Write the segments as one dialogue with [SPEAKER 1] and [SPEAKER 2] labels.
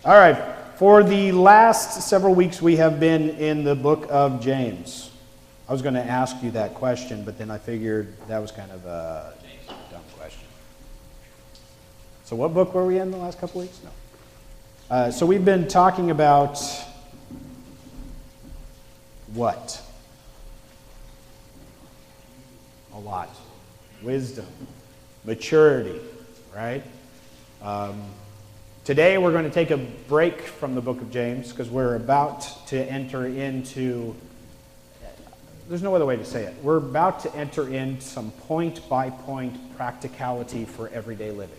[SPEAKER 1] All right, for the last several weeks we have been in the book of James. I was going to ask you that question, but then I figured that was kind of a dumb question. So what book were we in the last couple weeks? No. So we've been talking about what? A lot. Wisdom, maturity, right? Today we're going to take a break from the book of James because we're about to enter into, there's no other way to say it, we're about to enter in some point-by-point practicality for everyday living.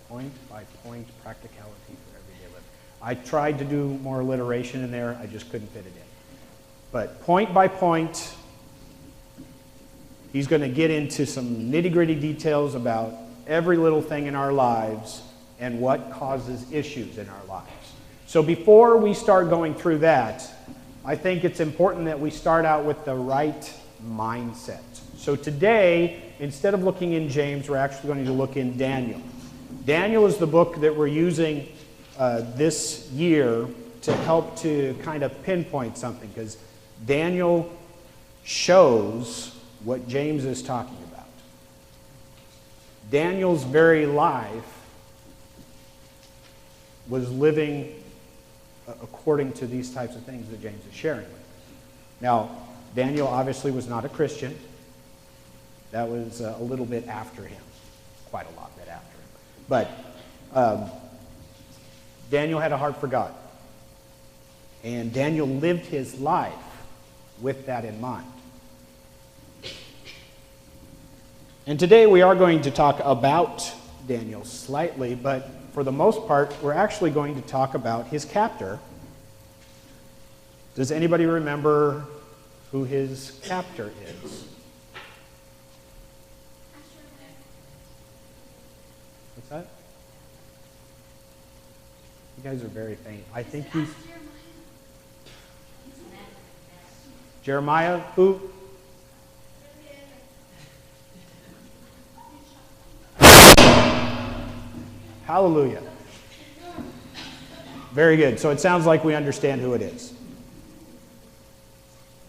[SPEAKER 1] Point-by-point practicality for everyday living. I tried to do more alliteration in there, I just couldn't fit it in. But point-by-point, he's going to get into some nitty-gritty details about every little thing in our lives and what causes issues in our lives. So before we start going through that, I think it's important that we start out with the right mindset. So today, instead of looking in James, we're actually going to look in Daniel. Daniel is the book that we're using this year to help to kind of pinpoint something, because Daniel shows what James is talking about. Daniel's very life was living according to these types of things that James is sharing with us. Now, Daniel obviously was not a Christian. That was a little bit after him, quite a lot bit after him. But Daniel had a heart for God. And Daniel lived his life with that in mind. And today we are going to talk about Daniel slightly, but for the most part, we're actually going to talk about his captor. Does anybody remember who his captor is? What's that? You guys are very faint. I think he's... Jeremiah, who? Hallelujah. Very good. So it sounds like we understand who it is.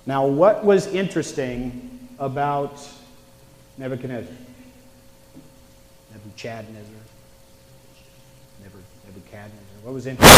[SPEAKER 1] Now, what was interesting about Nebuchadnezzar? Nebuchadnezzar. What was interesting?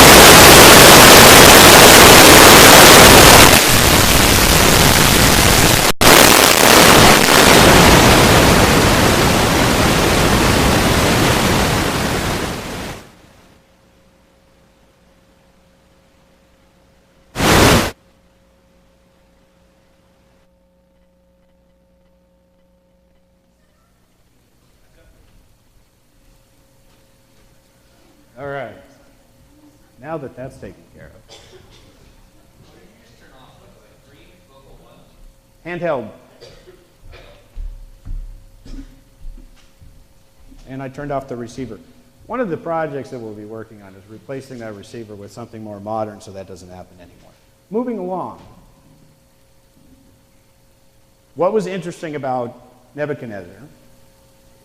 [SPEAKER 1] All right. Now that that's taken care of. Handheld. And I turned off the receiver. One of the projects that we'll be working on is replacing that receiver with something more modern so that doesn't happen anymore. Moving along. What was interesting about Nebuchadnezzar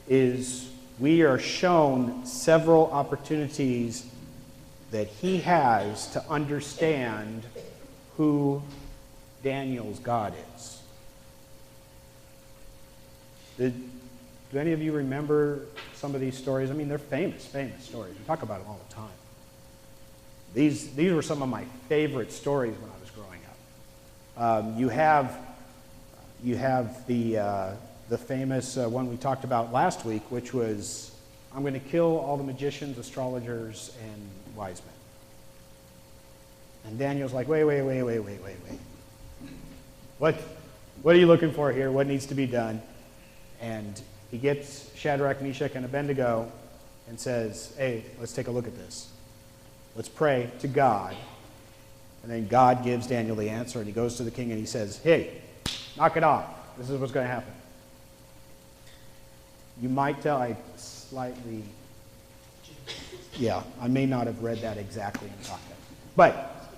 [SPEAKER 1] is we are shown several opportunities that he has to understand who Daniel's God is. Do any of you remember some of these stories? I mean, they're famous stories. We talk about them all the time. These were some of my favorite stories when I was growing up. You have the famous one we talked about last week, which was, I'm going to kill all the magicians, astrologers, and wise men. And Daniel's like, wait. What are you looking for here? What needs to be done? And he gets Shadrach, Meshach, and Abednego and says, hey, let's take a look at this. Let's pray to God. And then God gives Daniel the answer, and he goes to the king and he says, hey, knock it off. This is what's going to happen. You might tell I slightly, I may not have read that exactly in context. But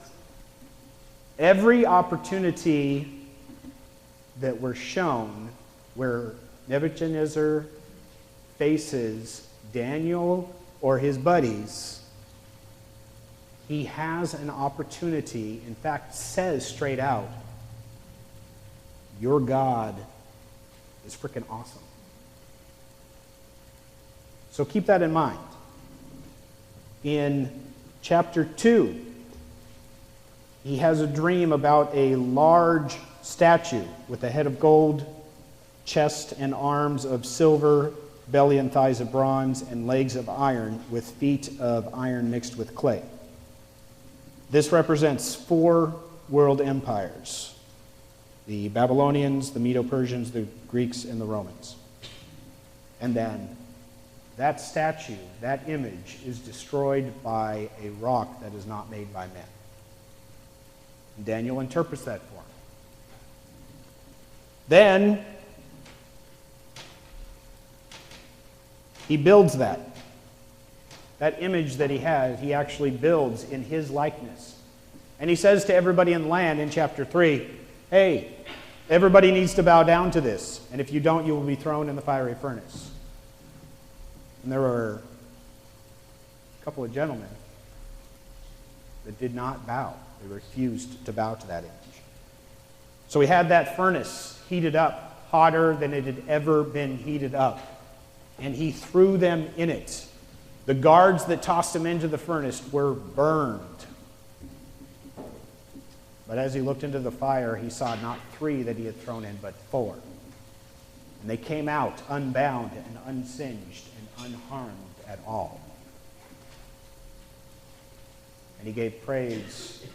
[SPEAKER 1] every opportunity that we're shown where Nebuchadnezzar faces Daniel or his buddies, he has an opportunity, in fact, says straight out, your God is freaking awesome. So keep that in mind. In chapter 2, he has a dream about a large statue with a head of gold, chest and arms of silver, belly and thighs of bronze, and legs of iron, with feet of iron mixed with clay. This represents 4 world empires: the Babylonians, the Medo-Persians, the Greeks, and the Romans. And then that statue, that image, is destroyed by a rock that is not made by men. And Daniel interprets that for him. Then he builds that. That image that he has, he actually builds in his likeness. And he says to everybody in the land in chapter 3, hey, everybody needs to bow down to this. And if you don't, you will be thrown in the fiery furnace. And there were a couple of gentlemen that did not bow. They refused to bow to that image. So he had that furnace heated up, hotter than it had ever been heated up. And he threw them in it. The guards that tossed him into the furnace were burned. But as he looked into the fire, he saw not 3 that he had thrown in, but 4. And they came out unbound and unsinged and unharmed at all. And he gave praise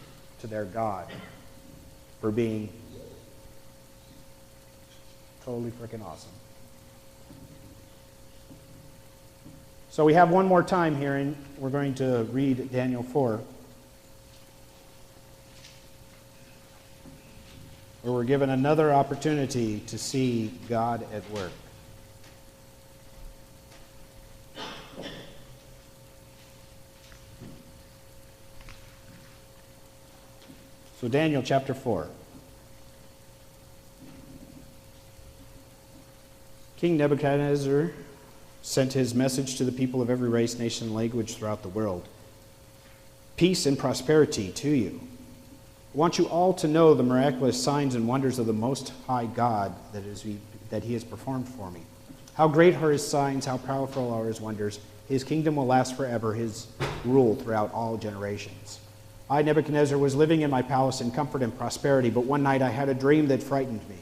[SPEAKER 1] to their God for being totally freaking awesome. So we have one more time here, and we're going to read Daniel 4, where we're given another opportunity to see God at work. So Daniel chapter 4. King Nebuchadnezzar sent his message to the people of every race, nation, and language throughout the world. Peace and prosperity to you. I want you all to know the miraculous signs and wonders of the Most High God that he has performed for me. How great are his signs, how powerful are his wonders. His kingdom will last forever, his rule throughout all generations. I, Nebuchadnezzar, was living in my palace in comfort and prosperity, but one night I had a dream that frightened me.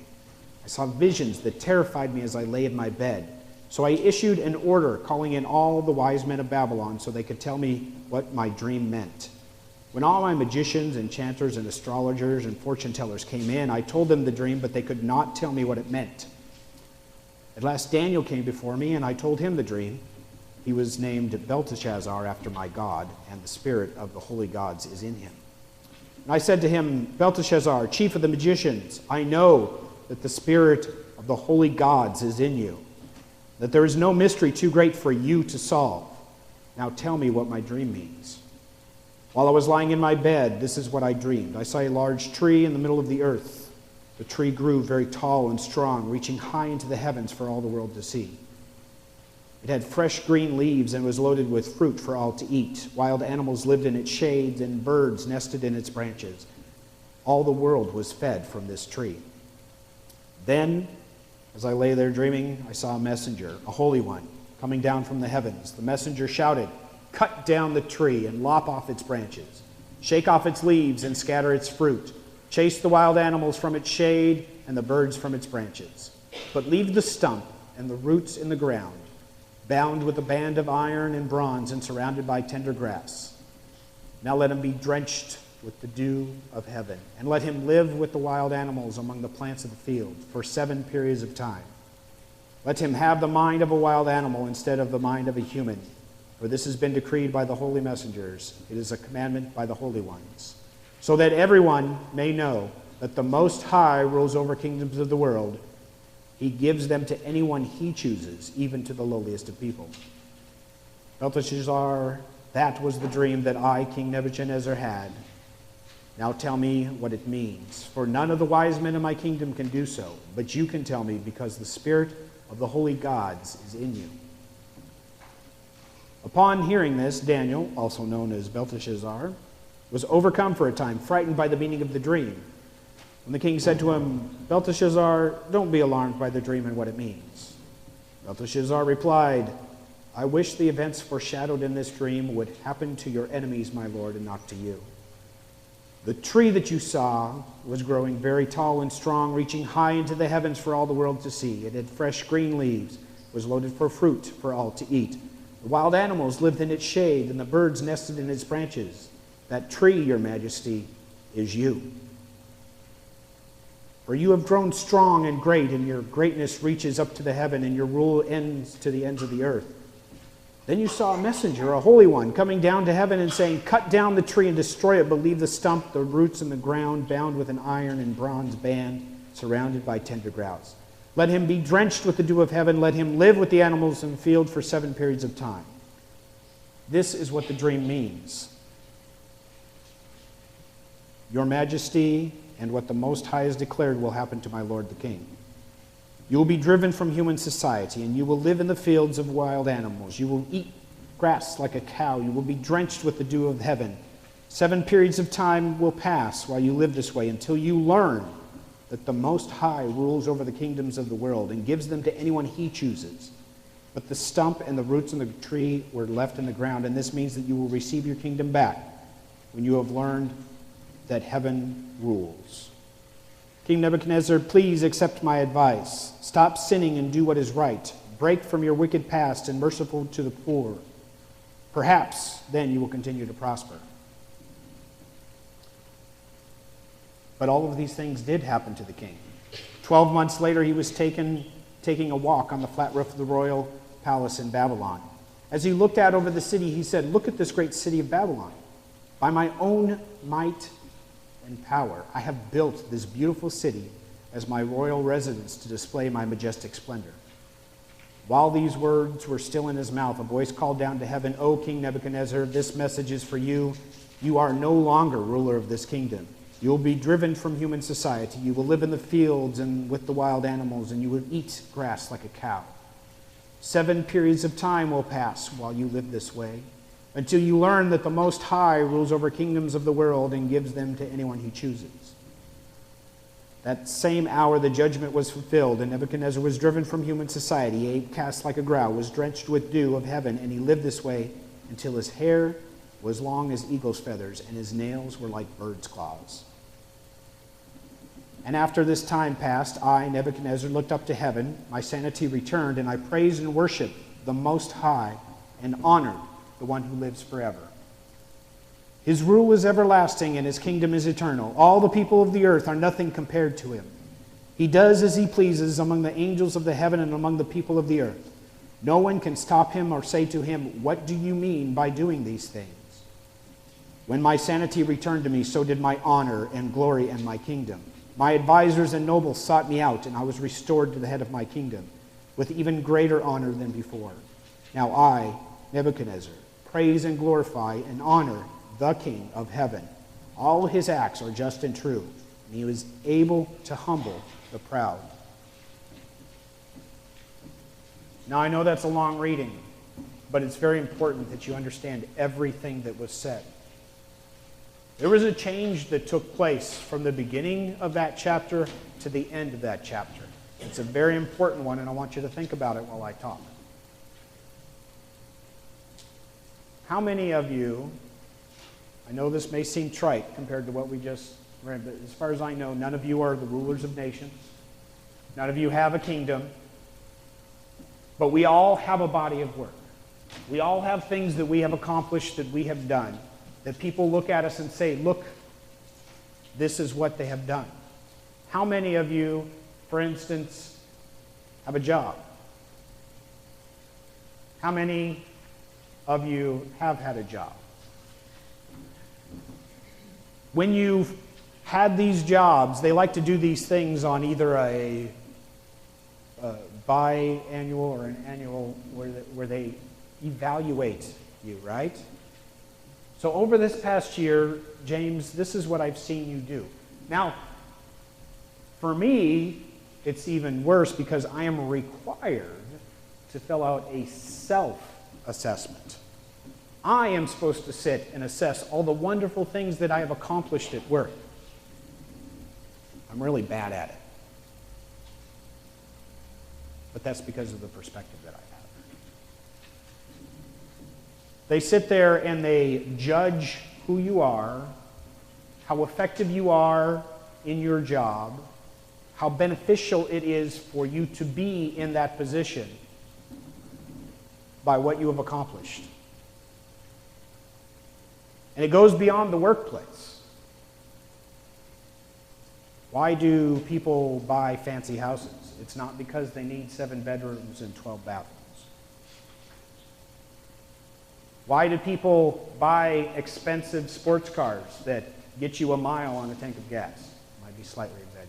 [SPEAKER 1] I saw visions that terrified me as I lay in my bed. So I issued an order calling in all the wise men of Babylon so they could tell me what my dream meant. When all my magicians, enchanters, and astrologers and fortune tellers came in, I told them the dream, but they could not tell me what it meant. At last Daniel came before me, and I told him the dream. He was named Belteshazzar after my God, and the spirit of the holy gods is in him. And I said to him, Belteshazzar, chief of the magicians, I know that the spirit of the holy gods is in you, that there is no mystery too great for you to solve. Now tell me what my dream means. While I was lying in my bed, this is what I dreamed. I saw a large tree in the middle of the earth. The tree grew very tall and strong, reaching high into the heavens for all the world to see. It had fresh green leaves and was loaded with fruit for all to eat. Wild animals lived in its shades, and birds nested in its branches. All the world was fed from this tree. Then, as I lay there dreaming, I saw a messenger, a holy one, coming down from the heavens. The messenger shouted, cut down the tree and lop off its branches. Shake off its leaves and scatter its fruit. Chase the wild animals from its shade and the birds from its branches. But leave the stump and the roots in the ground, bound with a band of iron and bronze and surrounded by tender grass. Now let him be drenched with the dew of heaven, and let him live with the wild animals among the plants of the field for 7 periods of time. Let him have the mind of a wild animal instead of the mind of a human, for this has been decreed by the holy messengers. It is a commandment by the holy ones, so that everyone may know that the Most High rules over kingdoms of the world. He gives them to anyone he chooses, even to the lowliest of people. Belteshazzar, that was the dream that I, King Nebuchadnezzar, had. Now tell me what it means, for none of the wise men in my kingdom can do so, but you can tell me, because the spirit of the holy gods is in you. Upon hearing this, Daniel, also known as Belteshazzar, was overcome for a time, frightened by the meaning of the dream. When the king said to him, "Belteshazzar, don't be alarmed by the dream and what it means." Belteshazzar replied, "I wish the events foreshadowed in this dream would happen to your enemies, my lord, and not to you. The tree that you saw was growing very tall and strong, reaching high into the heavens for all the world to see. It had fresh green leaves, was loaded for fruit for all to eat. The wild animals lived in its shade, and the birds nested in its branches. That tree, your majesty, is you. For you have grown strong and great, and your greatness reaches up to the heaven, and your rule ends to the ends of the earth. Then you saw a messenger, a holy one, coming down to heaven and saying, 'Cut down the tree and destroy it, but leave the stump, the roots, and the ground bound with an iron and bronze band, surrounded by tender grass. Let him be drenched with the dew of heaven. Let him live with the animals in the field for 7 periods of time.'" This is what the dream means. Your majesty and what the Most High has declared will happen to my lord the king. You will be driven from human society, and you will live in the fields of wild animals. You will eat grass like a cow. You will be drenched with the dew of heaven. 7 periods of time will pass while you live this way, until you learn that the Most High rules over the kingdoms of the world and gives them to anyone he chooses. But the stump and the roots of the tree were left in the ground, and this means that you will receive your kingdom back when you have learned that heaven rules. King Nebuchadnezzar, please accept my advice. Stop sinning and do what is right. Break from your wicked past and merciful to the poor. Perhaps then you will continue to prosper. But all of these things did happen to the king. 12 months later, he was taking a walk on the flat roof of the royal palace in Babylon. As he looked out over the city, he said, "Look at this great city of Babylon. By my own might and power, I have built this beautiful city as my royal residence to display my majestic splendor." While these words were still in his mouth, a voice called down to heaven, "O King Nebuchadnezzar, this message is for you. You are no longer ruler of this kingdom. You will be driven from human society. You will live in the fields and with the wild animals, and you will eat grass like a cow. 7 periods of time will pass while you live this way, until you learn that the Most High rules over kingdoms of the world and gives them to anyone he chooses." That same hour the judgment was fulfilled, and Nebuchadnezzar was driven from human society. He ate cast like a growl, was drenched with dew of heaven, and he lived this way until his hair was long as eagle's feathers, and his nails were like birds' claws. And after this time passed, I, Nebuchadnezzar, looked up to heaven. My sanity returned, and I praised and worshiped the Most High and honored the one who lives forever. His rule is everlasting, and his kingdom is eternal. All the people of the earth are nothing compared to him. He does as he pleases among the angels of the heaven and among the people of the earth. No one can stop him or say to him, "What do you mean by doing these things?" When my sanity returned to me, so did my honor and glory and my kingdom. My advisors and nobles sought me out, and I was restored to the head of my kingdom, with even greater honor than before. Now I, Nebuchadnezzar, praise and glorify and honor the King of heaven. All his acts are just and true, and he was able to humble the proud. Now I know that's a long reading, but it's very important that you understand everything that was said. There was a change that took place from the beginning of that chapter to the end of that chapter. It's a very important one, and I want you to think about it while I talk. How many of you, I know this may seem trite compared to what we just read, but as far as I know, none of you are the rulers of nations. None of you have a kingdom. But we all have a body of work. We all have things that we have accomplished, that we have done, that people look at us and say, "Look, this is what they have done." How many of you, for instance, have a job? How many of you have had a job? When you've had these jobs, they like to do these things on either a biannual or an annual, where they evaluate you, right? So over this past year, James, this is what I've seen you do. Now, for me, it's even worse because I am required to fill out a self-assessment. I am supposed to sit and assess all the wonderful things that I have accomplished at work. I'm really bad at it. But that's because of the perspective that I have. They sit there and they judge who you are, how effective you are in your job, how beneficial it is for you to be in that position by what you have accomplished. And it goes beyond the workplace. Why do people buy fancy houses? It's not because they need 7 bedrooms and 12 bathrooms. Why do people buy expensive sports cars that get you a mile on a tank of gas? Might be slightly exaggerated.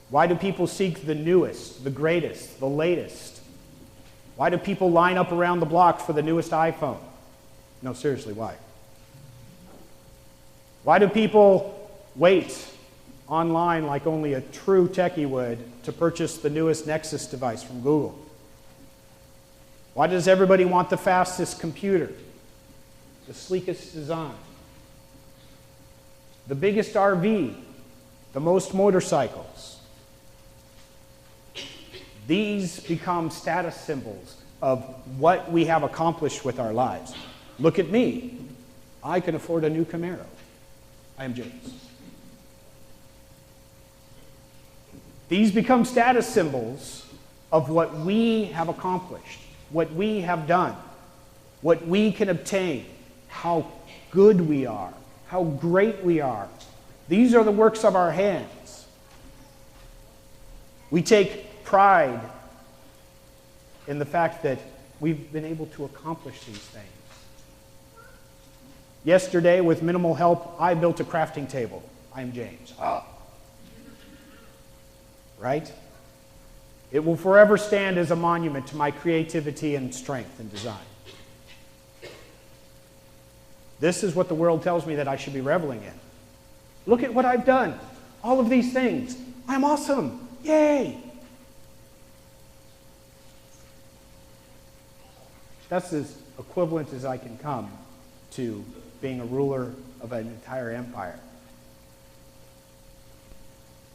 [SPEAKER 1] Why do people seek the newest, the greatest, the latest? Why do people line up around the block for the newest iPhone? No, seriously, why? Why do people wait online like only a true techie would to purchase the newest Nexus device from Google? Why does everybody want the fastest computer, the sleekest design, the biggest RV, the most motorcycles? These become status symbols of what we have accomplished with our lives. Look at me. I can afford a new Camaro. I am James. These become status symbols of what we have accomplished, what we have done, what we can obtain, how good we are, how great we are. These are the works of our hands. We take pride in the fact that we've been able to accomplish these things. Yesterday, with minimal help, I built a crafting table. I'm James. Right? It will forever stand as a monument to my creativity and strength and design. This is what the world tells me that I should be reveling in. Look at what I've done. All of these things. I'm awesome. Yay! That's as equivalent as I can come to being a ruler of an entire empire.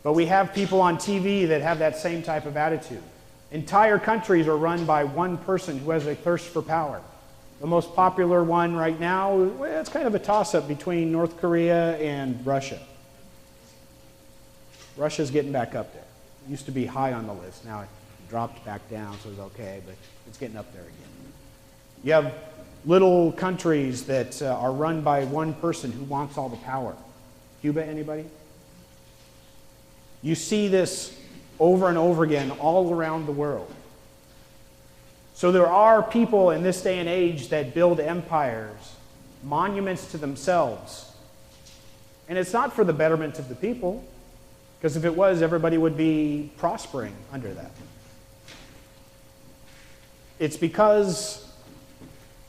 [SPEAKER 1] But we have people on TV that have that same type of attitude. Entire countries are run by one person who has a thirst for power. The most popular one right now, well, it's kind of a toss-up between North Korea and Russia. Russia's getting back up there. It used to be high on the list. Now it dropped back down, so it's okay, but it's getting up there again. You have little countries that are run by one person who wants all the power. Cuba, anybody? You see this over and over again all around the world. So there are people in this day and age that build empires, monuments to themselves. And it's not for the betterment of the people, because if it was, everybody would be prospering under that. It's because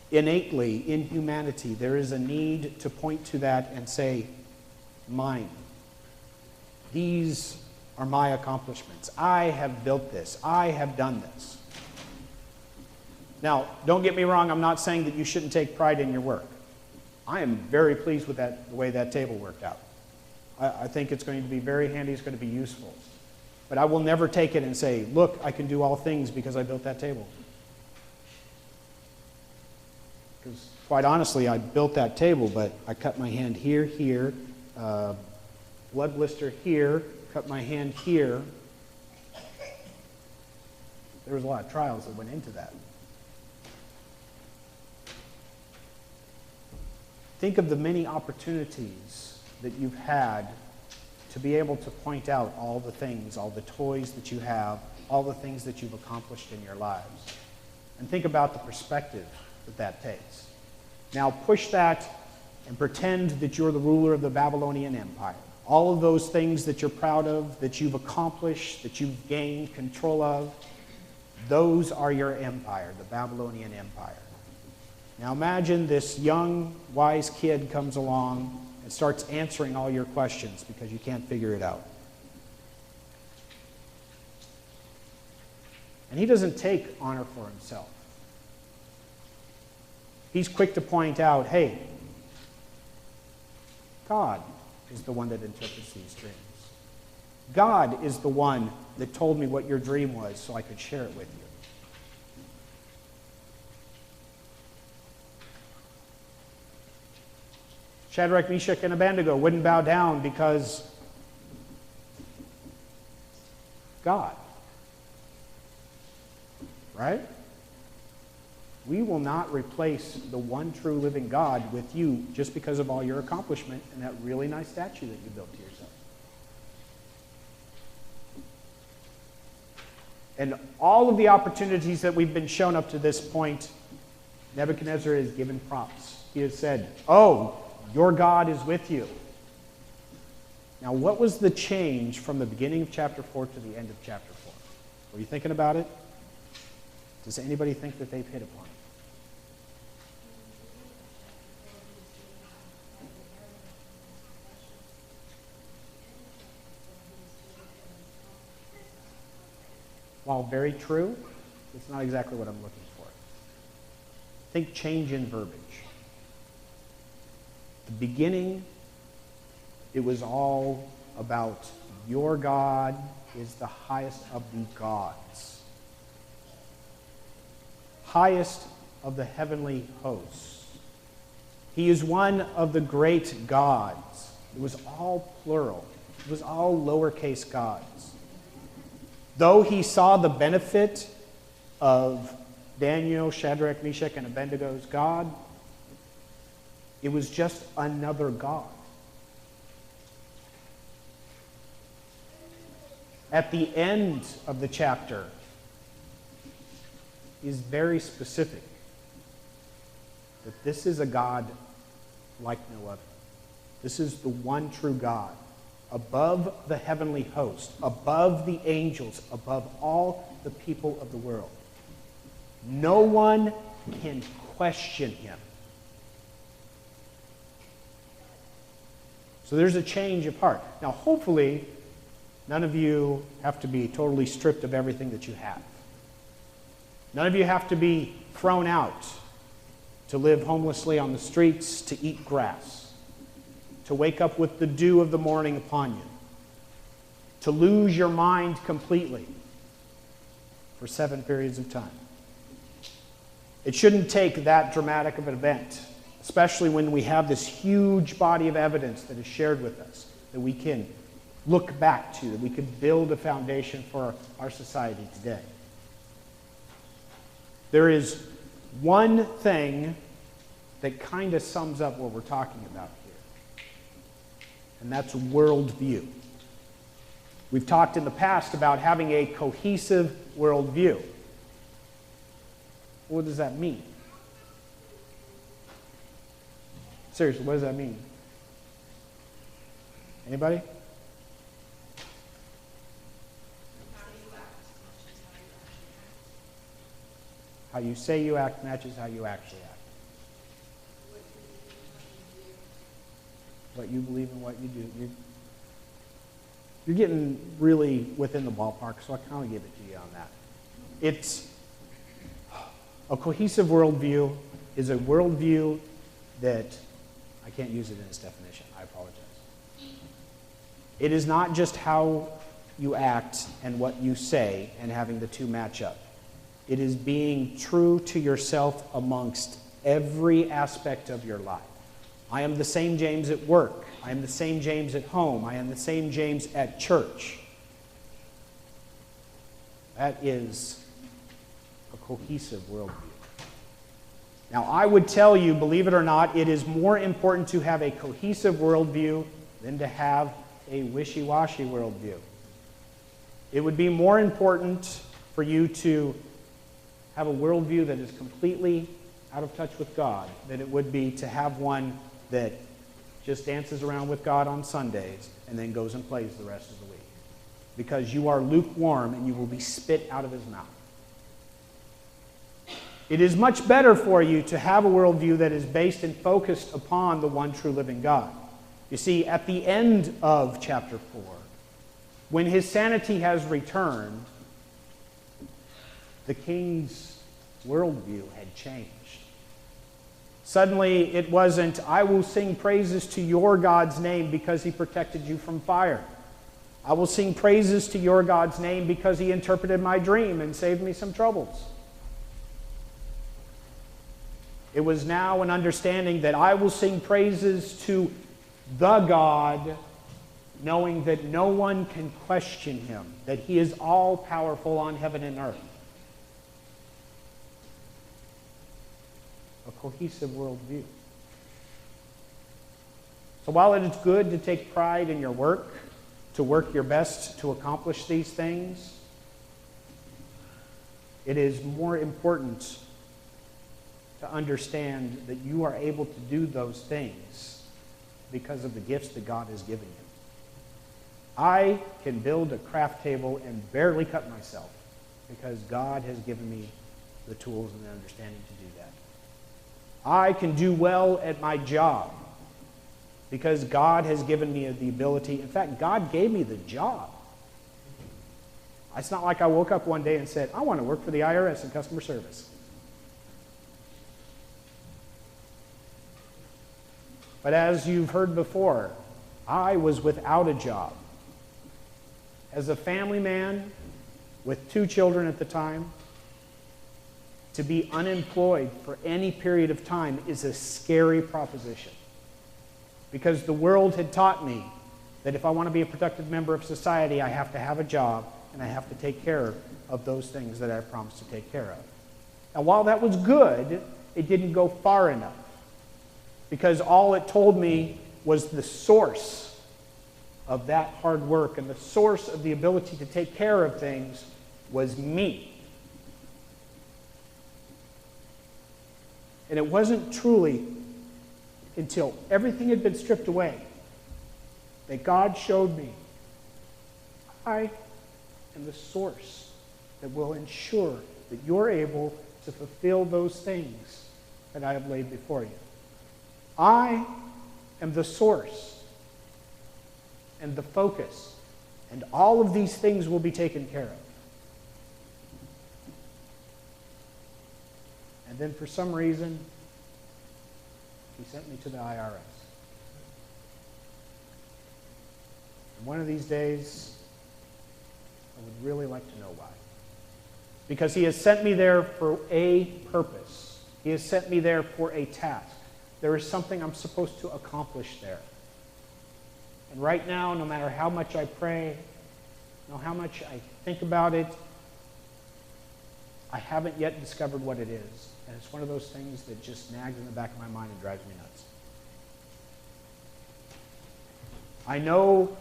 [SPEAKER 1] innately in humanity there is a need to point to that and say, mine. These are my accomplishments. I have built this. I have done this. Now, don't get me wrong, I'm not saying that you shouldn't take pride in your work. I am very pleased with the way that table worked out. I think it's going to be very handy, it's going to be useful. But I will never take it and say, look, I can do all things because I built that table. Because quite honestly, I built that table, but I cut my hand here, here, blood blister here, cut my hand here. There was a lot of trials that went into that. Think of the many opportunities that you've had to be able to point out all the things, all the toys that you have, all the things that you've accomplished in your lives. And think about the perspective that that takes. Now push that and pretend that you're the ruler of the Babylonian Empire. All of those things that you're proud of, that you've accomplished, that you've gained control of, those are your empire, the Babylonian Empire. Now imagine this young, wise kid comes along and starts answering all your questions because you can't figure it out. And he doesn't take honor for himself. he's quick to point out, hey, God is the one that interprets these dreams. God is the one that told me what your dream was so I could share it with you. Shadrach, Meshach, and Abednego wouldn't bow down because God. Right? We will not replace the one true living God with you just because of all your accomplishment and that really nice statue that you built to yourself. And all of the opportunities that we've been shown up to this point, Nebuchadnezzar has given props. He has said, oh, your God is with you. Now, what was the change from the beginning of chapter 4 to the end of chapter 4? Were you thinking about it? Does anybody think that they've hit upon it? While very true, it's not exactly what I'm looking for. Think change in verbiage. The beginning, it was all about your God is the highest of the gods. Highest of the heavenly hosts. He is one of the great gods. It was all plural. It was all lowercase gods. Though he saw the benefit of Daniel, Shadrach, Meshach, and Abednego's God, it was just another God. At the end of the chapter is very specific that this is a God like no other. This is the one true God, above the heavenly host, above the angels, above all the people of the world. No one can question him. So there's a change of heart. Now, hopefully, none of you have to be totally stripped of everything that you have. None of you have to be thrown out to live homelessly on the streets, to eat grass, to wake up with the dew of the morning upon you, to lose your mind completely for 7 periods of time. It shouldn't take that dramatic of an event, especially when we have this huge body of evidence that is shared with us, that we can look back to, that we can build a foundation for our society today. There is one thing that kind of sums up what we're talking about here, and that's worldview. We've talked in the past about having a cohesive worldview. What does that mean? Seriously, what does that mean? Anybody? How you say you act matches how you actually act. What you believe and what you do. You're getting really within the ballpark, so I kind of give it to you on that. It's a cohesive worldview is a worldview that, I can't use it in its definition, I apologize. It is not just how you act and what you say and having the two match up. It is being true to yourself amongst every aspect of your life. I am the same James at work. I am the same James at home. I am the same James at church. That is a cohesive worldview. Now, I would tell you, believe it or not, it is more important to have a cohesive worldview than to have a wishy-washy worldview. It would be more important for you to have a worldview that is completely out of touch with God than it would be to have one that just dances around with God on Sundays and then goes and plays the rest of the week. Because you are lukewarm and you will be spit out of his mouth. It is much better for you to have a worldview that is based and focused upon the one true living God. You see, at the end of chapter 4, when his sanity has returned, the king's worldview had changed. Suddenly, it wasn't, I will sing praises to your God's name because he protected you from fire. I will sing praises to your God's name because he interpreted my dream and saved me some troubles. It was now an understanding that I will sing praises to the God, knowing that no one can question him, that he is all-powerful on heaven and earth. A cohesive worldview. So while it is good to take pride in your work, to work your best to accomplish these things, it is more important to understand that you are able to do those things because of the gifts that God has given you. I can build a craft table and barely cut myself because God has given me the tools and the understanding to do that. I can do well at my job because God has given me the ability. In fact, God gave me the job. It's not like I woke up one day and said, I want to work for the IRS in customer service. But as you've heard before, I was without a job. As a family man with 2 children at the time, to be unemployed for any period of time is a scary proposition. Because the world had taught me that if I want to be a productive member of society, I have to have a job and I have to take care of those things that I promised to take care of. Now, while that was good, it didn't go far enough. Because all it told me was the source of that hard work and the source of the ability to take care of things was me. And it wasn't truly until everything had been stripped away that God showed me I am the source that will ensure that you're able to fulfill those things that I have laid before you. I am the source and the focus, and all of these things will be taken care of. And then for some reason, he sent me to the IRS. And one of these days, I would really like to know why. Because he has sent me there for a purpose. He has sent me there for a task. There is something I'm supposed to accomplish there. And right now, no matter how much I pray, no matter how much I think about it, I haven't yet discovered what it is. And it's one of those things that just nags in the back of my mind and drives me nuts. I know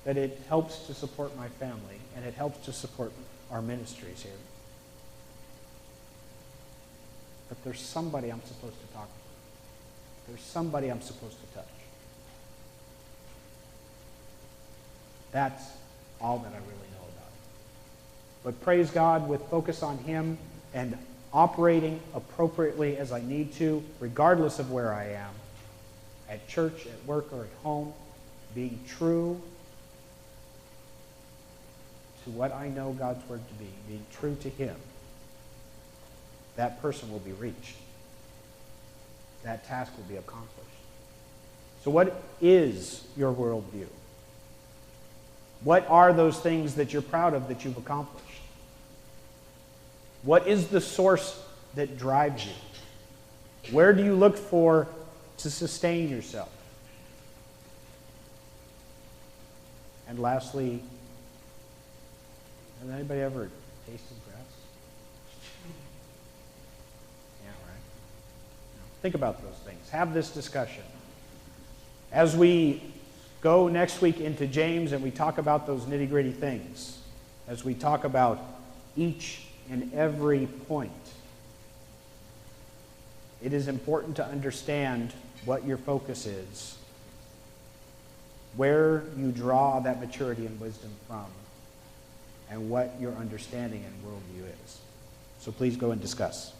[SPEAKER 1] that it helps to support my family, and it helps to support our ministries here. But there's somebody I'm supposed to talk to. There's somebody I'm supposed to touch. That's all that I really know about it. But praise God, with focus on him and operating appropriately as I need to, regardless of where I am, at church, at work, or at home, being true to what I know God's word to be, being true to him, that person will be reached. That task will be accomplished. So what is your worldview? What are those things that you're proud of that you've accomplished? What is the source that drives you? Where do you look for to sustain yourself? And lastly, has anybody ever tasted grass? Yeah, right? Think about those things. Have this discussion. As we go next week into James and we talk about those nitty-gritty things, as we talk about each and every point, it is important to understand what your focus is, where you draw that maturity and wisdom from, and what your understanding and worldview is. So please go and discuss.